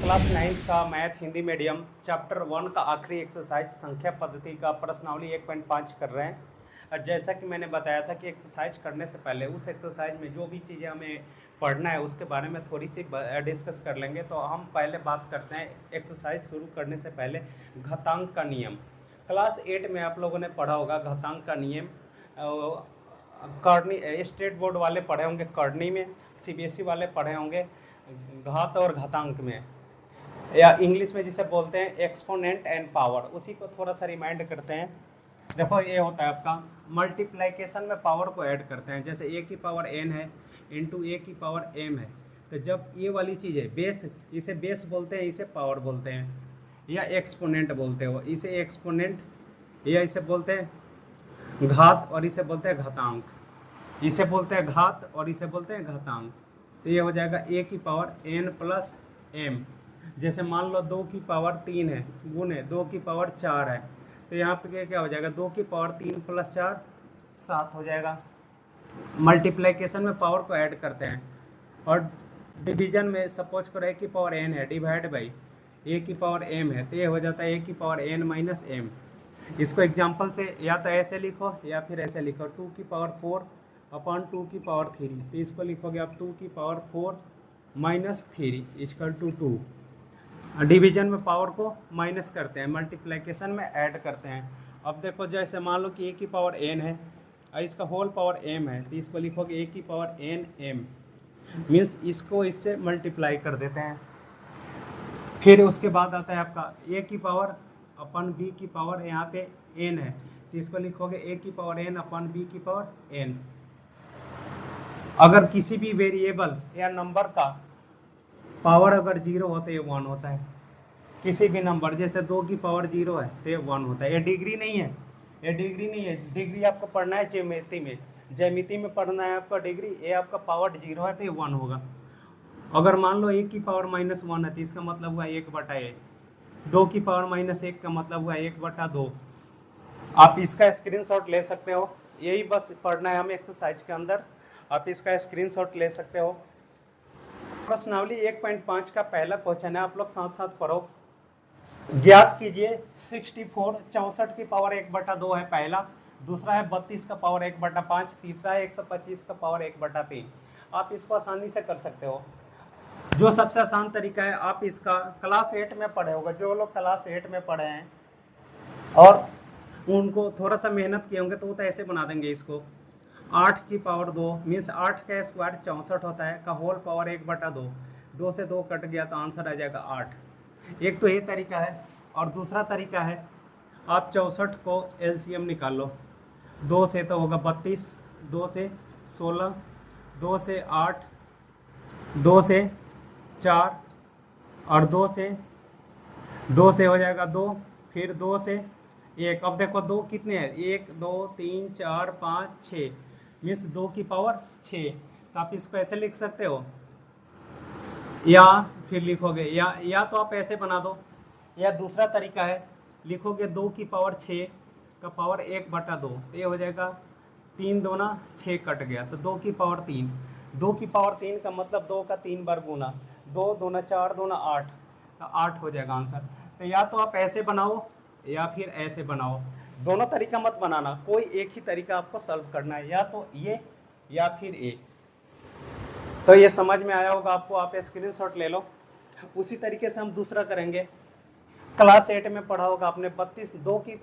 Class 9 का math Hindi medium chapter 1 का आखिरी एक्सरसाइज संख्या पद्धति का प्रश्नावली 1.5 कर रहे हैं। और जैसा कि मैंने बताया था कि एक्सरसाइज करने से पहले उस एक्सरसाइज में जो भी चीज़ें हमें पढ़ना है उसके बारे में थोड़ी सी डिस्कस कर लेंगे। तो हम पहले बात करते हैं एक्सरसाइज शुरू करने से पहले घातांक का नियम। क्लास 8 में आप लोगों ने पढ़ा होगा घातांक का नियम। करनी स्टेट बोर्ड वाले पढ़े होंगे करनी में, सीबीएसई वाले पढ़े होंगे घात और घातांक में, या इंग्लिश में जिसे बोलते हैं एक्सपोनेंट एंड पावर। उसी को थोड़ा सा रिमाइंड करते हैं। देखो ये होता है आपका मल्टीप्लिकेशन में पावर को ऐड करते हैं। जैसे ए की पावर n है इंटू ए की पावर m है। तो जब ये वाली चीज़ है बेस, इसे बेस बोलते हैं, इसे पावर बोलते हैं, या एक्सपोनेंट बोलते हो। इसे एक्सपोनेंट या इसे बोलते हैं घात और इसे बोलते हैं घातांक। इसे बोलते हैं घात और इसे बोलते हैं घातांक। तो ये हो जाएगा ए की पावर n प्लस m। जैसे मान लो 2 की पावर 3 है गुने 2 की पावर 4 है, तो यहाँ पे क्या हो जाएगा 2 की पावर 3 प्लस 4 7 हो जाएगा। मल्टीप्लिकेशन में पावर को ऐड करते हैं और डिवीजन में सपोज करो ए की पावर n है डिवाइड बाई ए की पावर m है, तो ये हो जाता है ए की पावर n माइनस m। इसको एग्जाम्पल से या तो ऐसे लिखो या फिर ऐसे लिखो 2 की पावर 4 अपॉन 2 की पावर 3। तो इसको लिखोगे आप 2 की power 4 minus 3 equal to 2। Division में पावर को माइनस करते हैं, मल्टीप्लिकेशन में ऐड करते हैं। अब देखो जैसे मान लो कि ए की पावर n है और इसका होल पावर m है, तो इसको लिखोगे ए की पावर n m। मीन्स इसको इससे मल्टीप्लाई कर देते हैं। फिर उसके बाद आता है आपका ए की पावर अपन b की पावर, यहाँ पे n है तो इसको लिखोगे ए की पावर n अपन b की पावर n। अगर किसी भी वेरिएबल या नंबर का पावर अगर 0 हो तो ये 1 होता है। किसी भी नंबर जैसे 2 की पावर 0 है तो ये 1 होता है। ये डिग्री नहीं है, ये डिग्री नहीं है। डिग्री आपको पढ़ना है ज्यामिति में, ज्यामिति में पढ़ना है आपका डिग्री। ये आपका पावर 0 है तो ये 1 होगा। अगर मान लो 1 की पावर माइनस 1 है तो इसका मतलब हुआ 1/a। 2 की पावर माइनस 1 का मतलब हुआ 1/2। आप इसका स्क्रीनशॉट ले सकते हो, यही बस पढ़ना है हमें एक्सरसाइज के अंदर। आप इसका स्क्रीनशॉट ले सकते हो। प्रश्नावली 1.5 का पहला क्वेश्चन है, आप लोग साथ साथ पढ़ो। ज्ञात कीजिए 64 की पावर 1/2 है पहला, दूसरा है 32 का पावर 1/5, तीसरा है 125 का पावर 1/3। आप इसको आसानी से कर सकते हो। जो सबसे आसान तरीका है, आप इसका क्लास 8 में पढ़े होगा, जो लोग क्लास 8 में पढ़े हैं और उनको थोड़ा सा मेहनत किए होंगे तो वो तो ऐसे बना देंगे इसको। 8 की पावर 2 मीन्स 8 का स्क्वायर 64 होता है, का होल पावर 1/2। 2 से 2 कट गया तो आंसर आ जाएगा 8। एक तो ये तरीका है। और दूसरा तरीका है आप 64 को एलसीएम निकाल लो। 2 से तो होगा 32, 2 से 16, 2 से 8, 2 से 4 और 2 से हो जाएगा 2, फिर 2 से 1। अब देखो 2 कितने हैं, 1 2 3 4 5 6 मीन्स 2 की पावर 6। तो आप इसको ऐसे लिख सकते हो या फिर लिखोगे या तो आप ऐसे बना दो, या दूसरा तरीका है लिखोगे 2 की पावर 6 का पावर 1/2। तो ये हो जाएगा 3 दूना 6 कट गया तो 2 की पावर 3। 2 की पावर 3 का मतलब 2 का 3 बार गुना, 2 दूना 4 दूना 8, तो 8 हो जाएगा आंसर। तो या तो आप ऐसे बनाओ या फिर ऐसे बनाओ, दोनों तरीका मत बनाना, कोई एक ही तरीका आपको सॉल्व करना है, या तो ये या फिर ये। तो ये समझ में आया होगा आपको, आप स्क्रीनशॉट ले लो। उसी तरीके से हम दूसरा करेंगे। क्लास 8 में पढ़ा होगा आपने 32, 2 की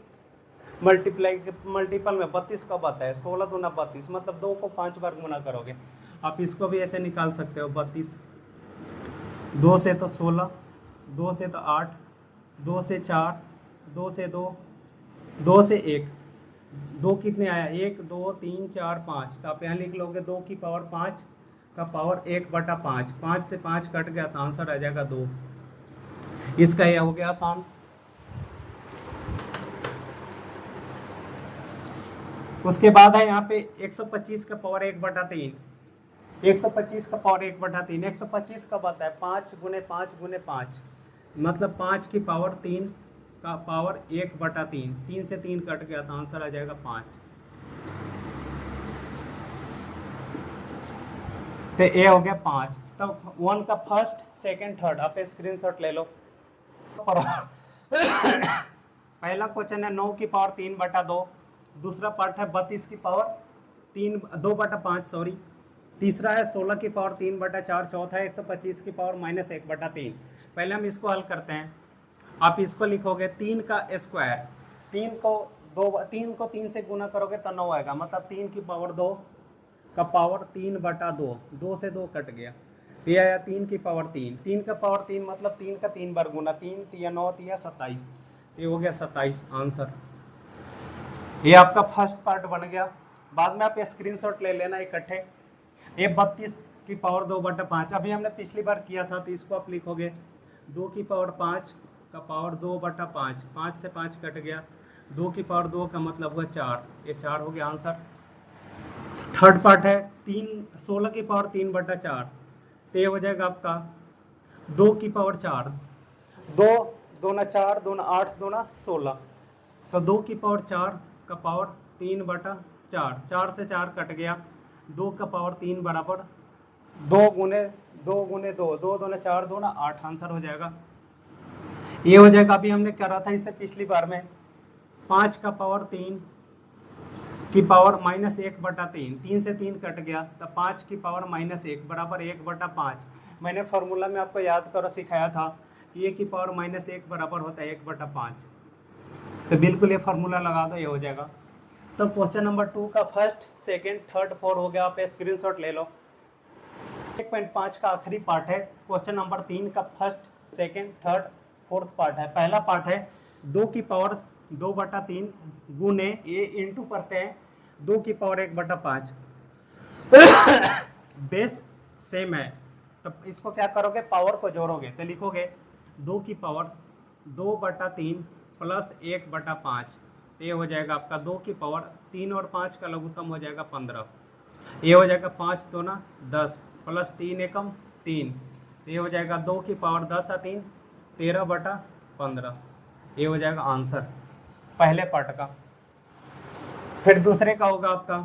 मल्टीपल में 32 कब आता है, 16 दूना 32, मतलब 2 को 5 बार गुना करोगे। आप इसको भी ऐसे निकाल सकते हो 32, 2 से तो 16, 2 से तो 8, 2 से 4, 2 से 2, 2 से 1, 2 कितने आया 1 2 3 4 5। तो आप यहाँ लिख लोगे 2 की पावर 5 का पावर 1/5। 5 से 5 कट गया तो आंसर आ जाएगा 2। इसका यह हो गया आसान। उसके बाद है यहाँ पे 125 का पावर 1/3। 125 का पावर 1/3, 125 कब आता है 5 गुने 5 गुने 5, मतलब 5 की पावर 3 का पावर 1/3। 3 से 3 कट गया तो आंसर आ जाएगा 5। तो ए हो गया 5। तो 1 का फर्स्ट सेकंड थर्ड आप स्क्रीनशॉट ले लो। पहला क्वेश्चन है 9 की पावर 3/2, दूसरा पार्ट है 32 की पावर 2/5 सॉरी, तीसरा है 16 की पावर 3/4, चौथा है 125 की पावर -1/3। पहले हम इसको हल करते हैं। आप इसको लिखोगे 3 का स्क्वायर, 3 को 3 से गुना करोगे तो 9 आएगा, मतलब 3 की पावर 2 का पावर 3/2, 2 से 2 कट गया, ये आया 3 की पावर 3, 3 का पावर 3 मतलब 3 का 3 बार गुना, 3 3 9 3 27, ये हो गया 27 आंसर। ये आपका फर्स्ट पार्ट बन गया। बाद में आप स्क्रीनशॉट ले लेना इकट्ठे। ये 32 की पावर 2/5 अभी हमने पिछली बार किया था, तो इसको आप लिखोगे 2 की पावर 5 का पावर 2/5, 5 से 5 कट गया, 2 की पावर 2 का मतलब हुआ 4, ये 4 हो गया आंसर। थर्ड पार्ट है 16 की पावर 3/4, तो ये हो जाएगा आपका 2 की पावर 4, 2 2 4 2 8 2 16, तो 2 की पावर 4 का पावर 3/4, 4 से 4 कट गया, 2 का पावर 3 बराबर 2 गुने 2 गुने 2, 2 2 4 2 8 आंसर हो जाएगा। ये हो जाएगा। अभी हमने करा था इससे पिछली बार में 5 का पावर 3 की पावर -1/3, 3 से 3 कट गया, तो 5 की पावर -1 बराबर 1/5। मैंने फार्मूला में आपको याद करो सिखाया था कि ए की पावर -1 बराबर होता है 1/5, तो बिल्कुल ये फार्मूला लगा दो, ये हो जाएगा। तो क्वेश्चन नंबर 2 का फर्स्ट सेकंड थर्ड 4 हो गया, आप स्क्रीनशॉट ले लो। 1.5 का आखिरी पार्ट है, क्वेश्चन नंबर 3 का first second third fourth part है। पहला पार्ट है 2 की पावर 2/3 गुने, ये इंटू करते हैं 2 की पावर 1/5, बेस सेम है, तो इसको क्या करोगे, पावर को जोड़ोगे, तो लिखोगे 2 की पावर 2/3 प्लस 1/5, ये हो जाएगा आपका 2 की पावर 3 और 5 का लघुत्तम हो जाएगा 15, ये हो जाएगा 5 2 10 प्लस 3 एकम 3, ये हो जाएगा 2 की पावर 10 और 3 13/15, ये हो जाएगा आंसर पहले पार्ट का। फिर दूसरे का होगा आपका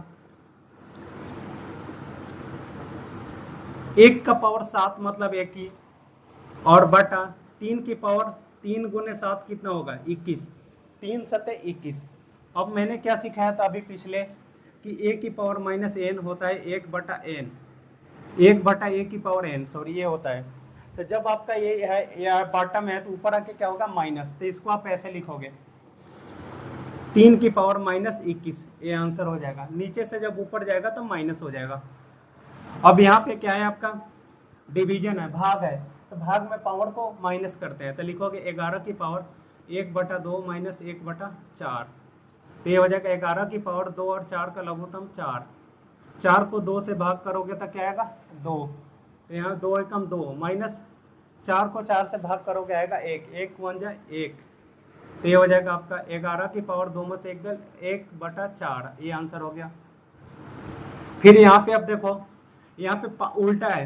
1 का पावर 7 मतलब 1 ही, और बटा 3 की पावर 3 गुने 7 कितना होगा 21, 3 सते 21। अब मैंने क्या सिखाया था अभी पिछले कि a की पावर -n होता है 1/n, 1/a की पावर n सॉरी ये होता है। तो जब आपका ये है या बॉटम है तो ऊपर आके क्या होगा माइनस, तो इसको आप ऐसे लिखोगे 3 की पावर -21, ये आंसर हो जाएगा। नीचे से जब ऊपर जाएगा तो माइनस हो जाएगा। अब यहाँ पे क्या है आपका डिवीजन है, भाग है, तो भाग में पावर को माइनस करते हैं, तो लिखोगे 11 की पावर 1/2 माइनस 1/4, तो ये हो जाएगा 11 की पावर 2 और 4 का लघुत्तम 4, 4 को 2 से भाग करोगे तो क्या आएगा 2, तो यहाँ 2 एकम 2 माइनस 4 को 4 से भाग करोगे आएगा 1, 1 1 जा 1, तो ये हो जाएगा आपका 11 की पावर 2 में से 1 गल 1/4, ये आंसर हो गया। फिर यहाँ पे अब देखो यहाँ पे उल्टा है,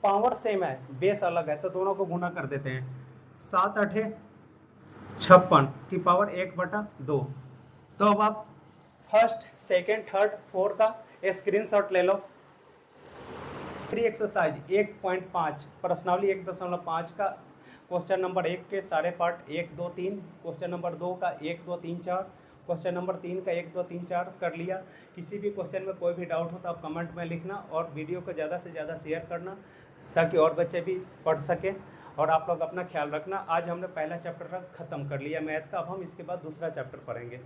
पावर सेम है बेस अलग है, तो दोनों को गुना कर देते हैं, 7 8 56 की पावर 1/2। तो अब आप फर्स्ट सेकेंड थर्ड फोर्थ का स्क्रीनशॉट ले लो। फ्री एक्सरसाइज 1.5 प्रश्नावली 1.5 का क्वेश्चन नंबर 1 के सारे पार्ट 1 2 3, क्वेश्चन नंबर 2 का 1 2 3 4, क्वेश्चन नंबर 3 का 1 2 3 4 कर लिया। किसी भी क्वेश्चन में कोई भी डाउट हो तो आप कमेंट में लिखना और वीडियो को ज़्यादा से ज़्यादा शेयर करना ताकि और बच्चे भी पढ़ सकें। और आप लोग अपना ख्याल रखना। आज हमने पहला चैप्टर ख़त्म कर लिया मैथ का, अब हम इसके बाद दूसरा चैप्टर पढ़ेंगे।